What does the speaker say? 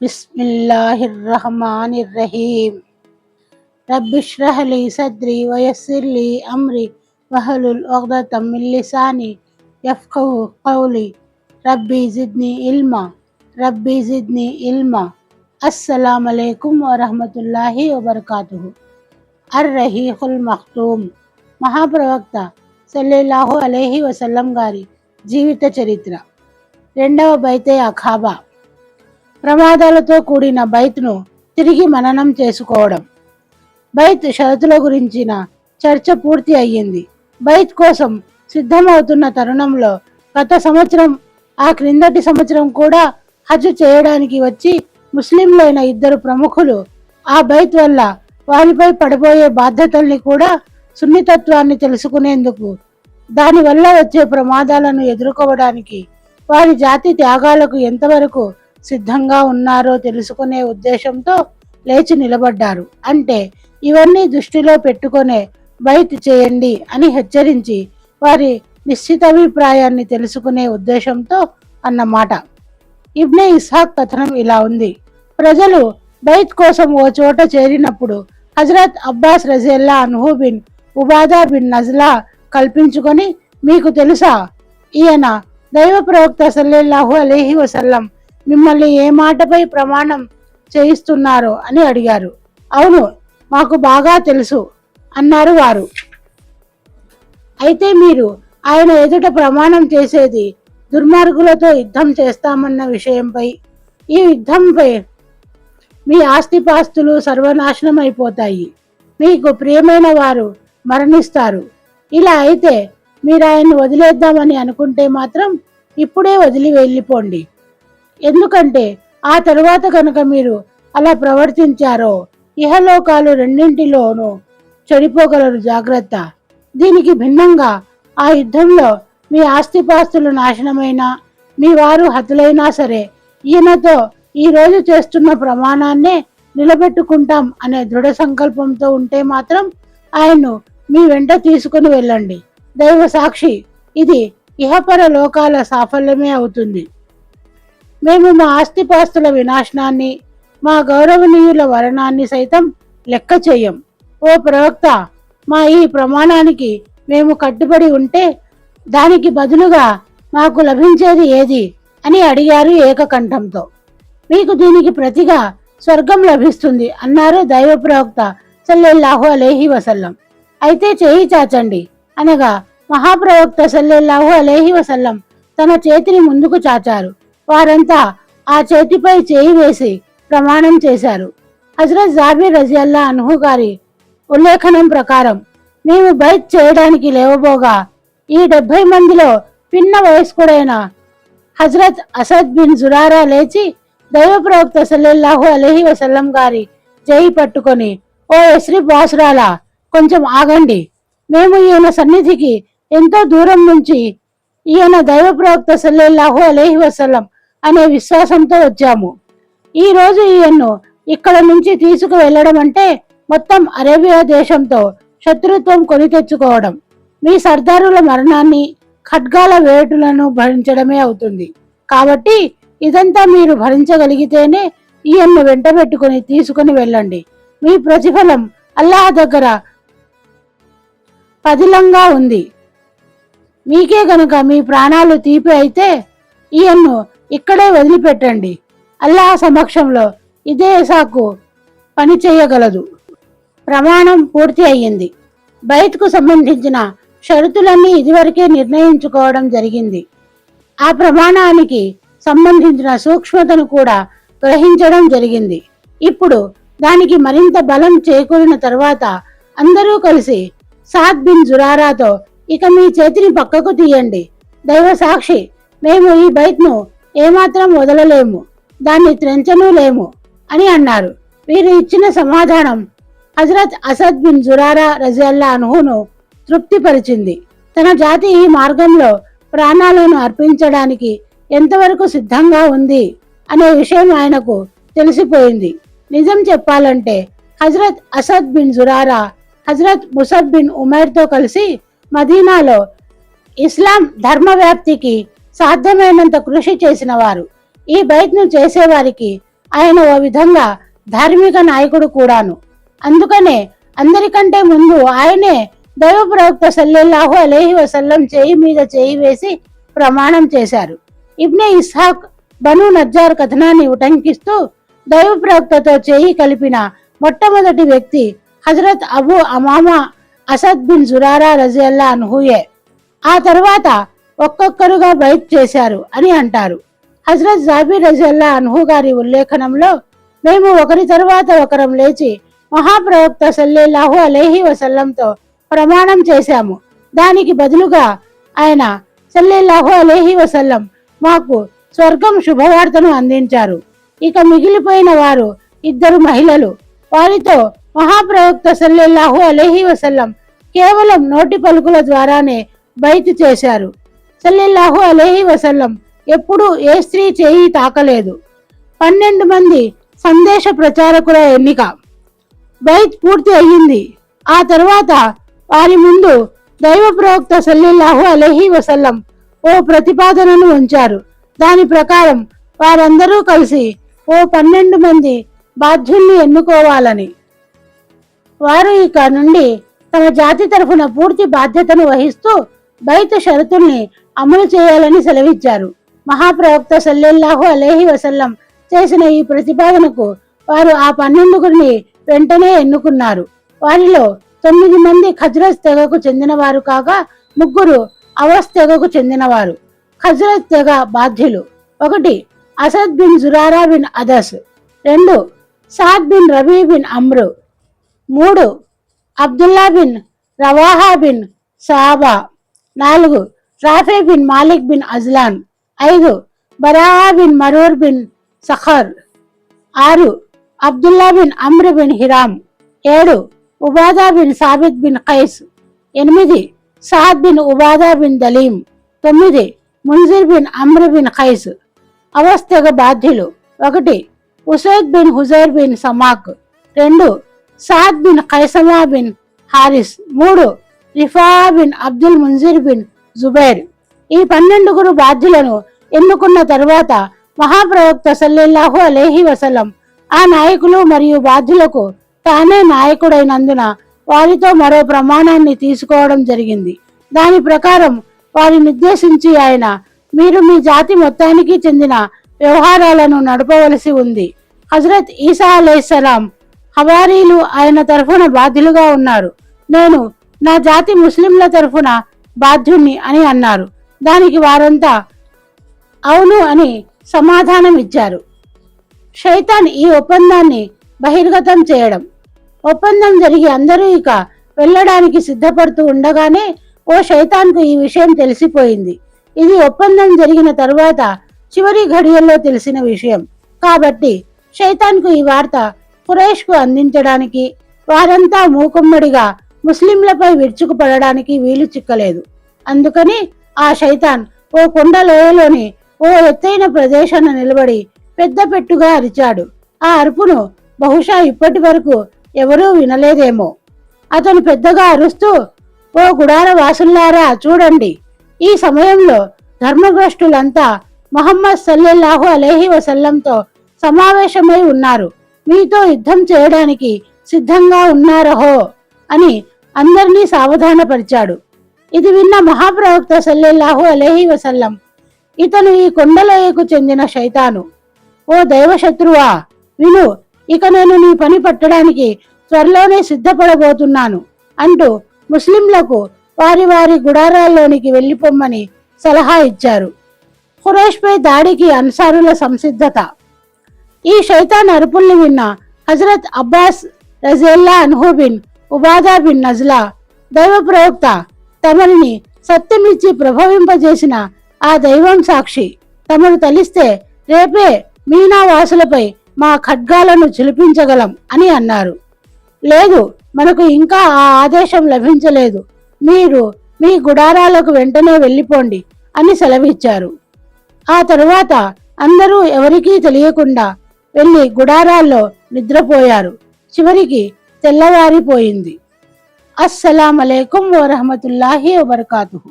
बिस्मिल्लाहिर्रहमानिर्रहीम। रब्बिश्रह ली सदरी वयस्सिर ली अमरी वहलुल उक़दतम मिन लिसानी यफ़क़हू क़ौली। रब्बी ज़िदनी इल्मा। अस्सलामु अलैकुम व रहमतुल्लाहि व बरकातुहू। అర్-రహీఖుల్ మఖ్తూమ్ మహాప్రవక్త సల్లల్లాహు అలైహి వసల్లం గారి జీవిత చరిత్ర. రెండవ బైతే అఖాబా, ప్రమాదాలతో కూడిన బైత్ను తిరిగి మననం చేసుకోవడం. బైత్ షరతుల గురించిన చర్చ పూర్తి అయ్యింది. బైత్ కోసం సిద్ధమవుతున్న తరుణంలో గత సంవత్సరం, ఆ క్రిందటి సంవత్సరం కూడా హజ్ చేయడానికి వచ్చి ముస్లింలైన ఇద్దరు ప్రముఖులు ఆ బైత్ వల్ల వారిపై పడబోయే బాధ్యతల్ని కూడా, సున్నితత్వాన్ని తెలుసుకునేందుకు, దానివల్ల వచ్చే ప్రమాదాలను ఎదుర్కోవడానికి వారి జాతి త్యాగాలకు ఎంతవరకు సిద్ధంగా ఉన్నారో తెలుసుకునే ఉద్దేశంతో లేచి నిలబడ్డారు. అంటే ఇవన్నీ దృష్టిలో పెట్టుకునే బైత్ చేయండి అని హెచ్చరించి వారి నిశ్చితాభిప్రాయాన్ని తెలుసుకునే ఉద్దేశంతో అన్నమాట. ఇబ్నే ఇస్హాక్ కథనం ఇలా ఉంది. ప్రజలు బైత్ కోసం ఓ చోట చేరినప్పుడు హజరత్ అబ్బాస్ రజియల్లాహు అన్హు బిన్ ఉబాదా బిన్ నజ్లా కల్పించుకొని, మీకు తెలుసా, ఈయన దైవ ప్రవక్త సల్లల్లాహు అలైహి వసల్లం మిమ్మల్ని ఏ మాటపై ప్రమాణం చేయిస్తున్నారో అని అడిగారు. అవును, మాకు బాగా తెలుసు అన్నారు వారు. అయితే మీరు ఆయన ఎదుట ప్రమాణం చేసేది దుర్మార్గులతో యుద్ధం చేస్తామన్న విషయంపై. ఈ యుద్ధంపై మీ ఆస్తిపాస్తులు సర్వనాశనం అయిపోతాయి, మీకు ప్రియమైన వారు మరణిస్తారు. ఇలా అయితే మీరు ఆయన్ని వదిలేద్దామని అనుకుంటే మాత్రం ఇప్పుడే వదిలి వెళ్ళిపోండి. ఎందుకంటే ఆ తరువాత కనుక మీరు అలా ప్రవర్తించారో ఇహలోకాలు రెండింటిలోనూ చెడిపోగలరు, జాగ్రత్త. దీనికి భిన్నంగా ఆ యుద్ధంలో మీ ఆస్తిపాస్తులు నాశనమైనా, మీ వారు హతులైనా సరే, ఈయనతో ఈ రోజు చేస్తున్న ప్రమాణాన్నే నిలబెట్టుకుంటాం అనే దృఢ సంకల్పంతో ఉంటే మాత్రం ఆయన్ను మీ వెంట తీసుకుని వెళ్ళండి. దైవ సాక్షి, ఇది ఇహపర లోకాల సాఫల్యమే అవుతుంది. మేము మా ఆస్తిపాస్తుల వినాశనాన్ని, మా గౌరవనీయుల వరణాన్ని సైతం లెక్క చేయం. ఓ ప్రవక్త, మా ఈ ప్రమాణానికి మేము కట్టుబడి ఉంటే దానికి బదులుగా మాకు లభించేది ఏది అని అడిగారు ఏకకంఠంతో. మీకు దీనికి ప్రతిగా స్వర్గం లభిస్తుంది అన్నారు దైవ ప్రవక్త సల్లల్లాహు అలైహి వసల్లం. అయితే చేయి చాచండి అనగా మహాప్రవక్త సల్లల్లాహు అలైహి వసల్లం తన చేతిని ముందుకు చాచారు. వారంతా ఆ చేతిపై చేయి వేసి ప్రమాణం చేశారు. హజరత్ జాబిర్ రజియల్లాహు అన్హు గారి ఉల్లేఖనం ప్రకారం, మేము బైత్ చేయడానికి లేవబోగా ఈ 70 మందిలో పిన్న వయస్కుడైన హజరత్ అసద్ బిన్ జురారా లేచి దైవ ప్రవక్త సల్లల్లాహు అలైహి వసల్లం గారి చేయి పట్టుకొని, ఓ యస్రిబ్ వాసురాలా, కొంచెం ఆగండి. మేము ఈయన సన్నిధికి ఎంతో దూరం నుంచి ఈయన దైవ ప్రవక్త సల్లల్లాహు అలైహి వసల్లం అనే విశ్వాసంతో వచ్చాము. ఈ రోజు ఈయన్ను ఇక్కడ నుంచి తీసుకు వెళ్ళడం అంటే మొత్తం అరేబియా దేశంతో శత్రుత్వం కొని తెచ్చుకోవడం, మీ సర్దారుల మరణాన్ని, ఖడ్గాల వేటులను భరించడమే అవుతుంది. కాబట్టి ఇదంతా మీరు భరించగలిగితేనే ఈయన్ను వెంట పెట్టుకుని తీసుకుని వెళ్ళండి. మీ ప్రతిఫలం అల్లాహ్ దగ్గర పదిలంగా ఉంది. మీకే గనుక మీ ప్రాణాలు తీపి అయితే ఈయన్ను ఇక్కడే వదిలిపెట్టండి. అల్లాహ్ సమక్షంలో ఇదే సాకు పని చేయగలదు. ప్రమాణం పూర్తి అయ్యింది. బైత్కు సంబంధించిన షరతులన్నీ ఇదివరకే నిర్ణయించుకోవడం జరిగింది. ఆ ప్రమాణానికి సంబంధించిన సూక్ష్మతను కూడా గ్రహించడం జరిగింది. ఇప్పుడు దానికి మరింత బలం చేకూరిన తర్వాత అందరూ కలిసి సాద్ బిన్ జురారాతో, ఇక మీ చేతిని పక్కకు తీయండి. దైవ సాక్షి, మేము ఈ బైత్ను ఏమాత్రం వదలలేము, దాన్ని త్రెంచనూ లేము అని అన్నారు. వీరు ఇచ్చిన సమాధానం హజరత్ అసద్ బిన్ జురారా రజియల్లాహు అన్హును తృప్తిపరిచింది. తన జాతి ఈ మార్గంలో ప్రాణాలను అర్పించడానికి ఎంతవరకు సిద్ధంగా ఉంది అనే విషయం ఆయనకు తెలిసిపోయింది. నిజం చెప్పాలంటే హజరత్ అసద్ బిన్ జురారా హజరత్ ముసబ్ బిన్ ఉమైర్తో కలిసి మదీనాలో ఇస్లాం ధర్మ వ్యాప్తికి సాధ్యమైనంత కృషి చేసిన వారు. ఈ బైత్ను చేసేవారికి ఆయన ఓ విధంగా ధార్మిక నాయకుడు కూడాను. అందుకనే అందరికంటే ముందు ఆయనే దైవ ప్రవక్త సల్లల్లాహు అలైహి వసల్లం చేయి మీద చేయి వేసి ప్రమాణం చేశారు. ఇబ్నే ఇస్హాక్ బను నజ్జార్ కథనాన్ని ఉటంకిస్తూ దైవ ప్రవక్తతో చేయి కలిపిన మొట్టమొదటి వ్యక్తి హజరత్ అబూ అమామా అసద్ బిన్ జురారా రజియల్లా అన్హుయే. ఆ తర్వాత ఒక్కొక్కరుగా బైత్ చేశారు అని అంటారు. హజరత్ జాబీర్ రజియల్లా అన్హు గారి ఉల్లేఖనంలో, మేము ఒకరి తరువాత ఒకరం లేచి మహాప్రవక్త సల్లల్లాహు అలైహి వసల్లంతో ప్రమాణం చేశాము. దానికి బదులుగా ఆయన సల్లల్లాహు అలైహి వసల్లం మాకు స్వర్గం శుభవార్తను అందించారు. ఇక మిగిలిపోయిన వారు ఇద్దరు మహిళలు. వారితో మహాప్రవక్త సల్లల్లాహు అలైహి వసల్లం కేవలం నోటి పలుకుల ద్వారానే బైత్ చేశారు. సల్లల్లాహు అలైహి వసల్లం ఎప్పుడూ ఏ స్త్రీ చేయి తాకలేదు. 12 మంది సందేశ ప్రచారకుల ఎన్నిక బైత్ పూర్తి అయ్యింది. ఆ తర్వాత వారి ముందు దైవ ప్రవక్త సల్లల్లాహు అలైహి వసల్లం ఓ ప్రతిపాదనను ఉంచారు. దాని ప్రకారం వారందరూ కలిసి ఓ 12 మంది బాధ్యుల్ని ఎన్నుకోవాలని. వారు ఇక నుండి తమ జాతి తరఫున పూర్తి బాధ్యతను వహిస్తూ బైత్ షరతుల్ని అమలు చేయాలని సెలవిచ్చారు. మహాప్రవక్త సల్లల్లాహు అలైహి వసల్లం చేసిన ఈ ప్రతిపాదనకు వారు ఆ 12 వెంటనే ఎన్నుకున్నారు. వారిలో 9 మంది ఖజ్రజ్ తెగకు చెందినవారు కాగా 3 అవస్ తెగకు చెందినవారు. ఖజ్రజ్ తెగ బాధ్యులు: 1 Asad bin Zurara bin Adas, 2 Saad bin Rabi bin Amru, 3 Abdullah bin Rawaha bin Saba, 4 Rafe bin Malik bin Ajlan, 5 Baraha bin Marur bin Sakhar, 6 Abdullah bin Amr bin Hiram, 7 Ubada bin Sabit bin Khais, 8 Saad bin Ubada bin Dalim, 9 Munzir bin Amr bin Khais. అవస్థగ బాధ్యులు: 1 Usaid bin Hujair bin Samak, 2 Saad bin Khaisama bin Harris, 3 రిఫా bin Abdul మున్జిర్ bin Zubair. ఈ 12 బాధ్యులను ఎన్నుకున్న తరువాత మహాప్రవక్త సల్లల్లాహు అలైహి వసల్లం ఆ నాయకులు మరియు బాధ్యులకు తానే నాయకుడైనందున వారితో మరో ప్రమాణాన్ని తీసుకోవడం జరిగింది. దాని ప్రకారం వారిని ఉద్దేశించి ఆయన, మీరు మీ జాతి మొత్తానికి చెందిన వ్యవహారాలను నడపవలసి ఉంది. హజరత్ ఈసా అలైహిస్సలాం హవారీలు ఆయన తరఫున బాధ్యులుగా ఉన్నారు. నేను నా జాతి ముస్లింల తరఫున బాధ్యుణ్ణి అని అన్నారు. దానికి వారంతా అవును అని సమాధానం ఇచ్చారు. షైతాన్ ఈ ఒప్పందాన్ని బహిర్గతం చేయడం. ఒప్పందం జరిగి అందరూ ఇక వెళ్ళడానికి సిద్ధపడుతూ ఉండగానే ఓ షైతాన్కు ఈ విషయం తెలిసిపోయింది. ఇది ఒప్పందం జరిగిన తరువాత చివరి ఘడియల్లో తెలిసిన విషయం కాబట్టి షైతాన్కు ఈ వార్త ఖురైష్కు అందించడానికి వారంతా మూకుమ్మడిగా ముస్లింలపై విరుచుకుపడడానికి వీలు చిక్కలేదు. అందుకని ఆ షైతాన్ ఓ కొండ లోయలోని ఓ ఎత్తైన ప్రదేశాన నిలబడి పెద్ద పెట్టుగా అరిచాడు. ఆ అరుపును బహుశా ఇప్పటి వరకు ఎవరూ వినలేదేమో. అతను పెద్దగా అరుస్తూ, ఓ గుడార వాసుల్లారా చూడండి, ఈ సమయంలో ధర్మభ్రష్టులంతా ముహమ్మద్ సల్లల్లాహు అలైహి వసల్లంతో సమావేశమై ఉన్నారు. మీతో యుద్ధం చేయడానికి సిద్ధంగా ఉన్నారహో అని అందరినీ సావధానపరిచాడు. ఇది విన్న మహాప్రవక్త సల్లల్లాహు అలైహి వసల్లం, ఇతను ఈ కొండలోయకు చెందిన శైతాను. ఓ దైవశత్రువా, విను, ఇక నేను నీ పని పట్టడానికి త్వరలోనే సిద్ధపడబోతున్నాను అంటూ ముస్లింలకు వారి వారి గుడారాల్లోనికి వెళ్లిపోమ్మని సలహా ఇచ్చారు. ఖురైష్పై దాడికి అన్సారుల సంసిద్ధత. ఈ శైతాన్ అరుపుల్ని విన్న హజరత్ అబ్బాస్ రజియల్లా అన్హు బిన్ ఉబాదా బిన్ నజ్లా, దైవ ప్రవక్త తమని సత్యమిచ్చి ప్రభవింపజేసిన ఆ దైవం సాక్షి, తమను తలిస్తే రేపే మీనా వాసులపై మా ఖడ్గాలను చిలిపించగలం అని అన్నారు. లేదు, మనకు ఇంకా ఆ ఆదేశం లభించలేదు, మీరు మీ గుడారాలకు వెంటనే వెళ్ళిపోండి అని సెలవిచ్చారు. ఆ తరువాత అందరూ ఎవరికీ తెలియకుండా వెళ్లి గుడారాల్లో నిద్రపోయారు. చివరికి తెల్లవారిపోయింది. అస్సలాము అలైకుం వరహమతుల్లాహి వబర్కాతుహు.